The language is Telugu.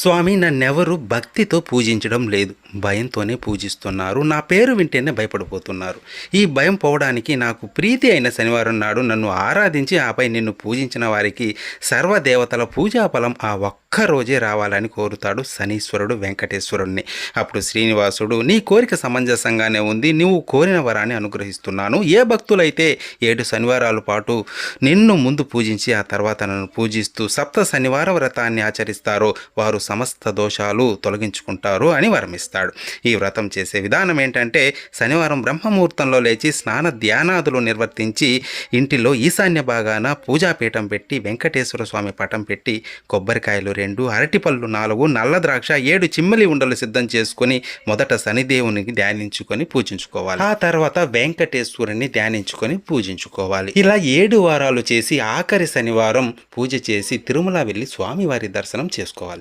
స్వామి నన్నెవరు భక్తితో పూజించడం లేదు. భయంతోనే పూజిస్తున్నారు. నా పేరు వింటేనే భయపడిపోతున్నారు. ఈ భయం పోవడానికి నాకు ప్రీతి అయిన శనివారం నాడు నన్ను ఆరాధించి ఆపై నిన్ను పూజించిన వారికి సర్వదేవతల పూజాఫలం ఆ ఒక్క రోజే రావాలని కోరుతాడు శనీశ్వరుడు వెంకటేశ్వరుణ్ణి. అప్పుడు శ్రీనివాసుడు, నీ కోరిక సమంజసంగానే ఉంది. నువ్వు కోరిన వరాన్ని అనుగ్రహిస్తున్నాను. ఏ భక్తులైతే 7 శనివారాల పాటు నిన్ను ముందు పూజించి ఆ తర్వాత నన్ను పూజిస్తూ సప్త శనివార వ్రతాన్ని ఆచరిస్తారో వారు సమస్త దోషాలు తొలగించుకుంటారు అని వరమిస్తాడు. ఈ వ్రతం చేసే విధానం ఏంటంటే, శనివారం బ్రహ్మముహూర్తంలో లేచి స్నాన ధ్యానాదులు నిర్వర్తించి ఇంటిలో ఈశాన్య భాగాన పూజాపీఠం పెట్టి వెంకటేశ్వర స్వామి పటం పెట్టి కొబ్బరికాయలు 2, అరటిపళ్ళు 4, నల్ల ద్రాక్ష 7 చిమ్మలి ఉండలు సిద్ధం చేసుకొని మొదట శనిదేవునికి ధ్యానించుకొని పూజించుకోవాలి. ఆ తర్వాత వెంకటేశ్వరుని ధ్యానించుకొని పూజించుకోవాలి. ఇలా 7 వారాలు చేసి ఆఖరి శనివారం పూజ చేసి తిరుమల వెళ్ళి స్వామివారి దర్శనం చేసుకోవాలి.